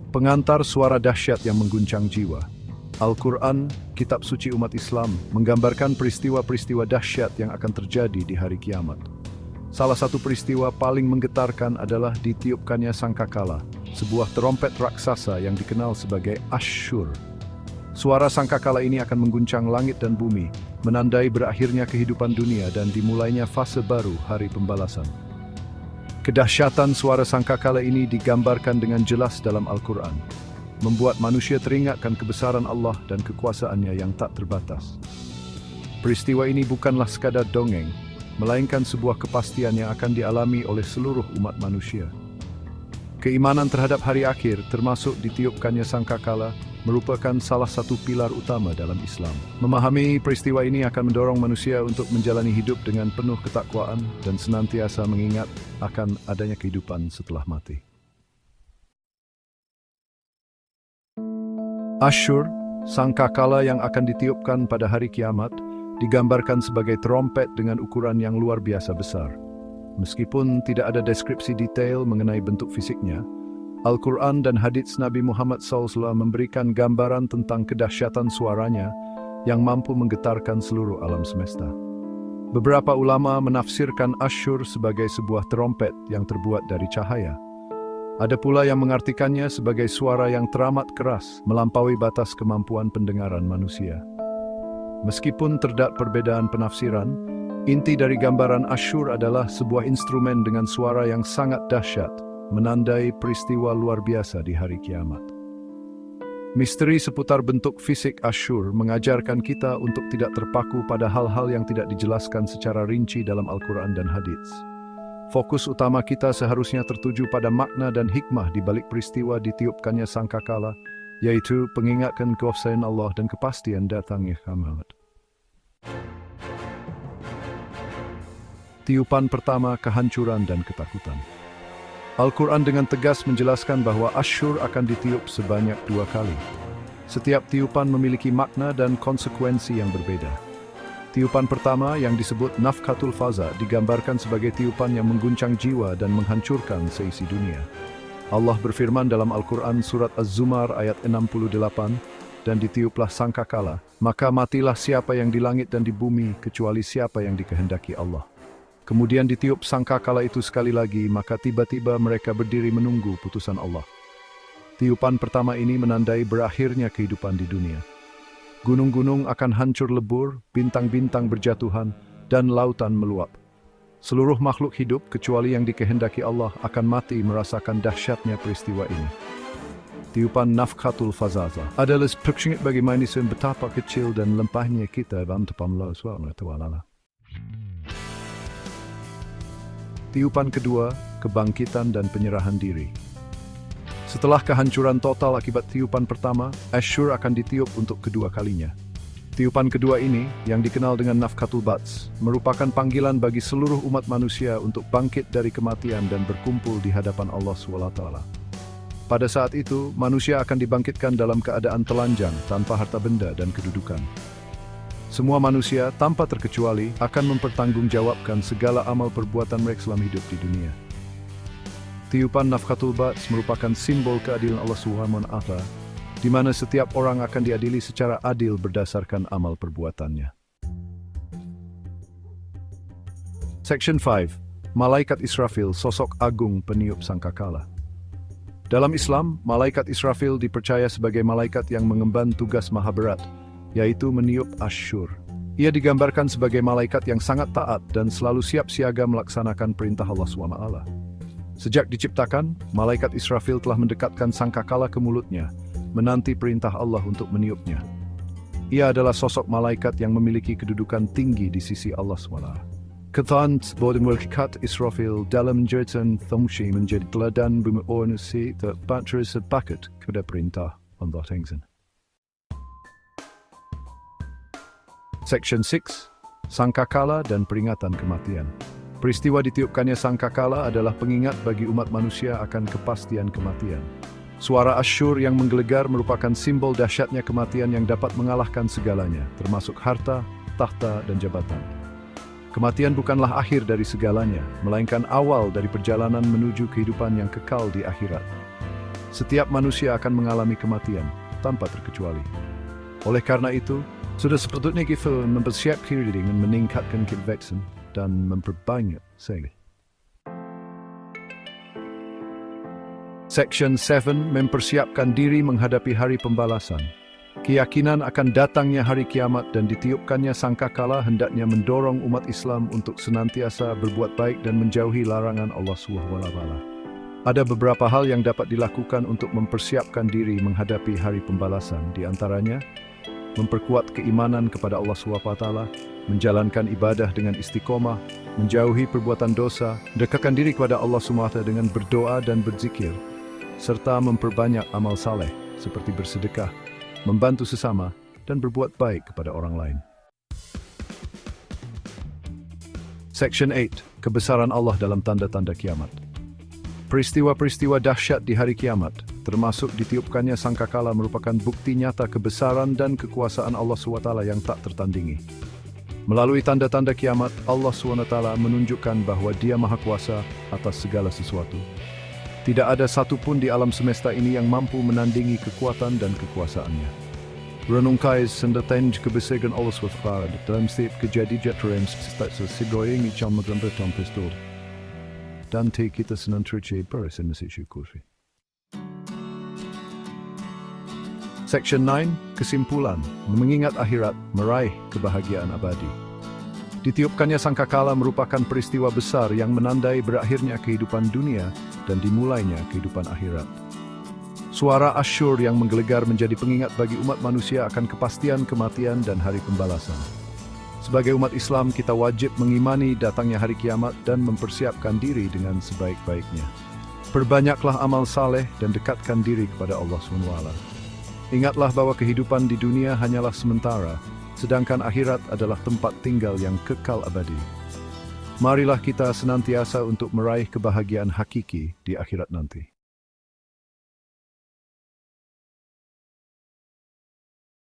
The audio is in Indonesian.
Pengantar suara dahsyat yang mengguncang jiwa. Al-Quran, kitab suci umat Islam, menggambarkan peristiwa-peristiwa dahsyat yang akan terjadi di hari kiamat. Salah satu peristiwa paling menggetarkan adalah ditiupkannya sangkakala, sebuah terompet raksasa yang dikenal sebagai Asyur. Suara sangkakala ini akan mengguncang langit dan bumi, menandai berakhirnya kehidupan dunia dan dimulainya fase baru hari pembalasan. Kedahsyatan suara sangkakala ini digambarkan dengan jelas dalam Al-Quran, membuat manusia teringatkan kebesaran Allah dan kekuasaannya yang tak terbatas. Peristiwa ini bukanlah sekadar dongeng, melainkan sebuah kepastian yang akan dialami oleh seluruh umat manusia. Keimanan terhadap hari akhir, termasuk ditiupkannya sangkakala, merupakan salah satu pilar utama dalam Islam. Memahami peristiwa ini akan mendorong manusia untuk menjalani hidup dengan penuh ketakwaan dan senantiasa mengingat akan adanya kehidupan setelah mati. Asyur, sangkakala yang akan ditiupkan pada hari kiamat, digambarkan sebagai terompet dengan ukuran yang luar biasa besar. Meskipun tidak ada deskripsi detail mengenai bentuk fisiknya, Al-Quran dan hadits Nabi Muhammad SAW memberikan gambaran tentang kedahsyatan suaranya yang mampu menggetarkan seluruh alam semesta. Beberapa ulama menafsirkan Asyur sebagai sebuah terompet yang terbuat dari cahaya. Ada pula yang mengartikannya sebagai suara yang teramat keras, melampaui batas kemampuan pendengaran manusia. Meskipun terdapat perbedaan penafsiran, inti dari gambaran Asyur adalah sebuah instrumen dengan suara yang sangat dahsyat, menandai peristiwa luar biasa di hari kiamat. Misteri seputar bentuk fisik Asyur mengajarkan kita untuk tidak terpaku pada hal-hal yang tidak dijelaskan secara rinci dalam Al-Quran dan hadits. Fokus utama kita seharusnya tertuju pada makna dan hikmah di balik peristiwa ditiupkannya sangkakala, yaitu pengingatkan kebesaran Allah dan kepastian datangnya kiamat. Tiupan pertama, kehancuran dan ketakutan. Al-Quran dengan tegas menjelaskan bahwa Asyur akan ditiup sebanyak 2 kali. Setiap tiupan memiliki makna dan konsekuensi yang berbeda. Tiupan pertama yang disebut Nafkhatul Faza digambarkan sebagai tiupan yang mengguncang jiwa dan menghancurkan seisi dunia. Allah berfirman dalam Al-Quran surat Az-Zumar ayat 68, dan ditiuplah sangkakala, maka matilah siapa yang di langit dan di bumi kecuali siapa yang dikehendaki Allah. Kemudian ditiup sangkakala itu sekali lagi, maka tiba-tiba mereka berdiri menunggu putusan Allah. Tiupan pertama ini menandai berakhirnya kehidupan di dunia. Gunung-gunung akan hancur lebur, bintang-bintang berjatuhan, dan lautan meluap. Seluruh makhluk hidup, kecuali yang dikehendaki Allah, akan mati merasakan dahsyatnya peristiwa ini. Tiupan Nafkhatul Fazaza adalah pengingat bagi manusia betapa kecil dan lempahnya kita dalam depan Allah SWT. Tiupan kedua, kebangkitan dan penyerahan diri. Setelah kehancuran total akibat tiupan pertama, Asyur akan ditiup untuk kedua kalinya. Tiupan kedua ini, yang dikenal dengan Nafkhatul Bats, merupakan panggilan bagi seluruh umat manusia untuk bangkit dari kematian dan berkumpul di hadapan Allah SWT. Pada saat itu, manusia akan dibangkitkan dalam keadaan telanjang, tanpa harta benda dan kedudukan. Semua manusia, tanpa terkecuali, akan mempertanggungjawabkan segala amal perbuatan mereka selama hidup di dunia. Tiupan Nafkhatul Bats merupakan simbol keadilan Allah SWT, di mana setiap orang akan diadili secara adil berdasarkan amal perbuatannya. Section 5. Malaikat Israfil, sosok agung peniup sangkakala. Dalam Islam, malaikat Israfil dipercaya sebagai malaikat yang mengemban tugas maha berat, yaitu meniup Asyur. Ia digambarkan sebagai malaikat yang sangat taat dan selalu siap siaga melaksanakan perintah Allah SWT. Sejak diciptakan, malaikat Israfil telah mendekatkan sangkakala ke mulutnya, menanti perintah Allah untuk meniupnya. Ia adalah sosok malaikat yang memiliki kedudukan tinggi di sisi Allah SWT. Ketan bahwa malaikat Israfil dalam jeritan Thumshi menjadi teladan berorganisasi terpatri sepakat kepada perintah Allah Ta'ala. Section 6. Sangkakala dan peringatan kematian. Peristiwa ditiupkannya sangkakala adalah pengingat bagi umat manusia akan kepastian kematian. Suara Asyur yang menggelegar merupakan simbol dahsyatnya kematian yang dapat mengalahkan segalanya, termasuk harta, tahta, dan jabatan. Kematian bukanlah akhir dari segalanya, melainkan awal dari perjalanan menuju kehidupan yang kekal di akhirat. Setiap manusia akan mengalami kematian, tanpa terkecuali. Oleh karena itu, sudah sepatutnya kita mempersiapkan diri dengan meningkatkan kebaikan dan memperbanyak segi. Section 7 mempersiapkan diri menghadapi hari pembalasan. Keyakinan akan datangnya hari kiamat dan ditiupkannya sangkakala hendaknya mendorong umat Islam untuk senantiasa berbuat baik dan menjauhi larangan Allah SWT. Ada beberapa hal yang dapat dilakukan untuk mempersiapkan diri menghadapi hari pembalasan, di antaranya memperkuat keimanan kepada Allah SWT, menjalankan ibadah dengan istiqomah, menjauhi perbuatan dosa, mendekatkan diri kepada Allah SWT dengan berdoa dan berzikir, serta memperbanyak amal saleh seperti bersedekah, membantu sesama, dan berbuat baik kepada orang lain. Section 8. Kebesaran Allah dalam tanda-tanda kiamat. Peristiwa-peristiwa dahsyat di hari kiamat, termasuk ditiupkannya sangkakala, merupakan bukti nyata kebesaran dan kekuasaan Allah SWT yang tak tertandingi. Melalui tanda-tanda kiamat, Allah SWT menunjukkan bahwa Dia Maha Kuasa atas segala sesuatu. Tidak ada satupun di alam semesta ini yang mampu menandingi kekuatan dan kekuasaannya. Renungkai sendatain kebesaran Allah SWT dalam setiap kejadian terem segoyang icam megambar pistol. Dan kita senantiasa bersyukur. Section 9. Kesimpulan. Mengingat akhirat, meraih kebahagiaan abadi. Ditiupkannya sangkakala merupakan peristiwa besar yang menandai berakhirnya kehidupan dunia dan dimulainya kehidupan akhirat. Suara asyur yang menggelegar menjadi pengingat bagi umat manusia akan kepastian kematian dan hari pembalasan. Sebagai umat Islam, kita wajib mengimani datangnya hari kiamat dan mempersiapkan diri dengan sebaik-baiknya. Perbanyaklah amal saleh dan dekatkan diri kepada Allah SWT. Ingatlah bahwa kehidupan di dunia hanyalah sementara, sedangkan akhirat adalah tempat tinggal yang kekal abadi. Marilah kita senantiasa untuk meraih kebahagiaan hakiki di akhirat nanti.